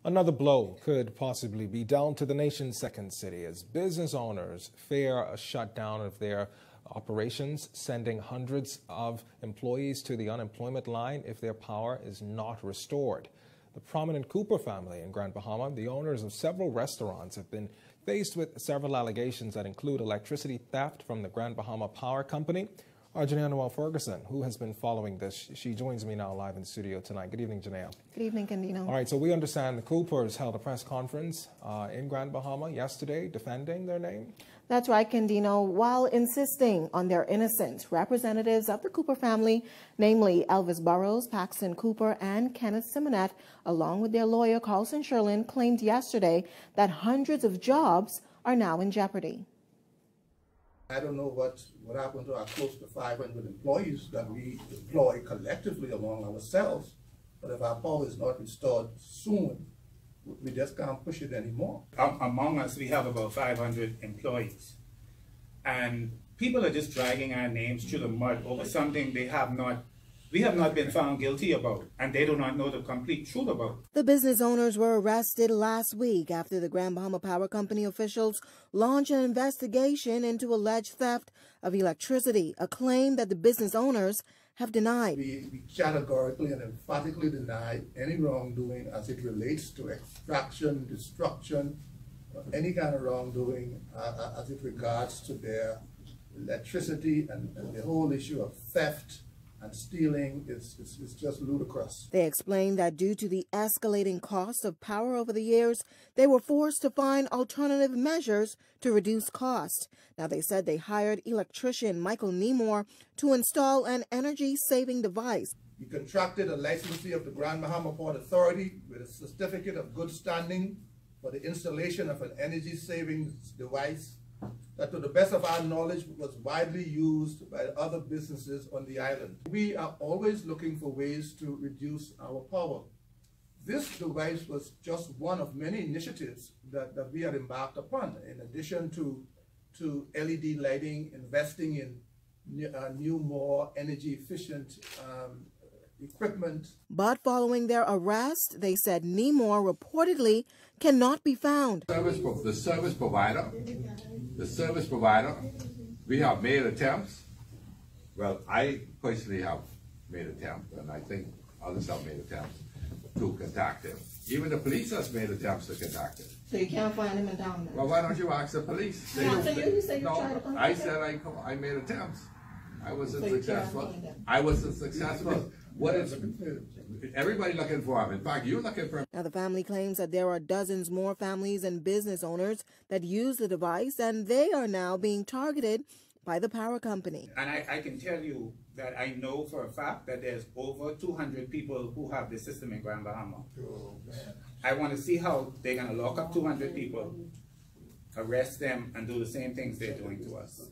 Another blow could possibly be dealt to the nation's second city as business owners fear a shutdown of their operations, sending hundreds of employees to the unemployment line if their power is not restored. The prominent Cooper family in Grand Bahama, the owners of several restaurants, have been faced with several allegations that include electricity theft from the Grand Bahama Power Company. Our Janelle Noel Ferguson, who has been following this, she joins me now live in the studio tonight. Good evening, Janelle. Good evening, Candino. All right, so we understand the Coopers held a press conference in Grand Bahama yesterday defending their name. That's right, Candino. While insisting on their innocence, representatives of the Cooper family, namely Elvis Burrows, Paxton Cooper, and Kenneth Simonet, along with their lawyer Carlson Sherlin, claimed yesterday that hundreds of jobs are now in jeopardy. I don't know what happened to our close to 500 employees that we employ collectively among ourselves, but if our power is not restored soon, we just can't push it anymore. Among us, we have about 500 employees, and people are just dragging our names through the mud over something we have not been found guilty about, and they do not know the complete truth about. The business owners were arrested last week after the Grand Bahama Power Company officials launched an investigation into alleged theft of electricity, a claim that the business owners have denied. We categorically and emphatically deny any wrongdoing as it relates to extraction, destruction, or any kind of wrongdoing as it regards to their electricity, and the whole issue of theft and stealing is just ludicrous. They explained that due to the escalating cost of power over the years, they were forced to find alternative measures to reduce cost. Now, they said they hired electrician Michael Nemore to install an energy-saving device. We contracted a licensee of the Grand Bahama Port Authority with a certificate of good standing for the installation of an energy-saving device that, to the best of our knowledge, was widely used by other businesses on the island. We are always looking for ways to reduce our power. This device was just one of many initiatives that we had embarked upon, in addition to LED lighting, investing in new, more energy-efficient equipment. But following their arrest, they said Nemore reportedly cannot be found. The service provider, we have made attempts. Well, I personally have made attempts, and I think others have made attempts to contact him. Even the police has made attempts to contact him. So you can't find him in down there? Well, why don't you ask the police? You say you tried to contact I said I made attempts. I wasn't successful. I wasn't successful. What is everybody looking for him? In fact, you're looking for him. Now, the family claims that there are dozens more families and business owners that use the device, and they are now being targeted by the power company. And I can tell you that I know for a fact that there's over 200 people who have this system in Grand Bahama. Oh, man. I want to see how they're going to lock up 200 people, arrest them, and do the same things they're doing to us.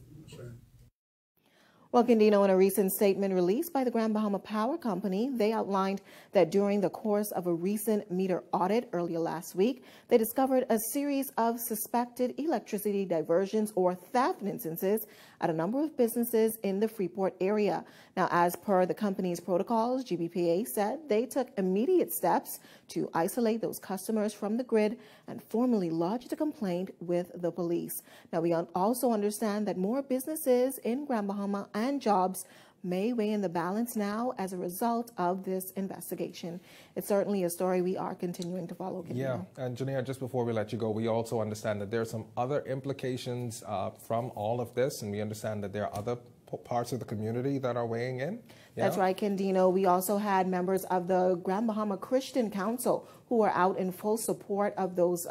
Well, Candino, in a recent statement released by the Grand Bahama Power Company, they outlined that during the course of a recent meter audit earlier last week, they discovered a series of suspected electricity diversions or theft instances at a number of businesses in the Freeport area. Now, as per the company's protocols, GBPA said they took immediate steps to isolate those customers from the grid and formally lodged a complaint with the police. Now, we also understand that more businesses in Grand Bahama and jobs may weigh in the balance now as a result of this investigation. It's certainly a story we are continuing to follow. Yeah, and Janelle, just before we let you go, we also understand that there are some other implications from all of this, and we understand that there are other parts of the community that are weighing in. Yeah? That's right, Candino. We also had members of the Grand Bahama Christian Council who are out in full support of those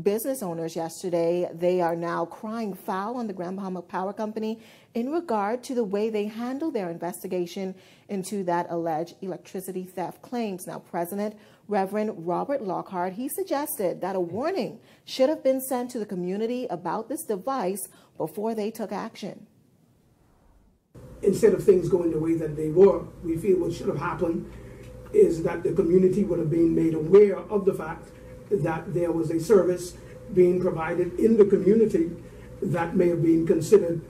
business owners yesterday. They are now crying foul on the Grand Bahama Power Company in regard to the way they handle their investigation into that alleged electricity theft claims. Now, President Reverend Robert Lockhart, he suggested that a warning should have been sent to the community about this device before they took action. Instead of things going the way that they were, we feel what should have happened is that the community would have been made aware of the fact that there was a service being provided in the community that may have been considered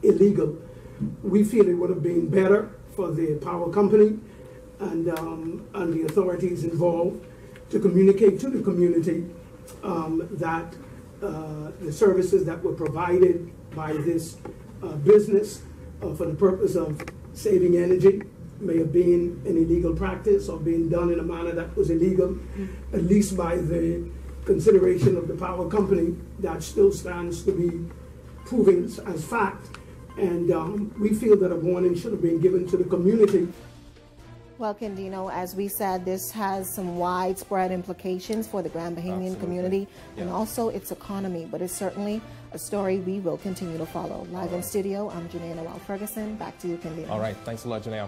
illegal. We feel it would have been better for the power company and the authorities involved to communicate to the community that the services that were provided by this business for the purpose of saving energy may have been an illegal practice or being done in a manner that was illegal, at least by the consideration of the power company. That still stands to be proven as fact. And we feel that a warning should have been given to the community. Well, Kendino, as we said, this has some widespread implications for the Grand Bahamian community and also its economy, but it's certainly a story we will continue to follow. Live in studio, I'm Janaea Noel Ferguson. Back to you, Kendino. All right. Thanks a lot, Janaea.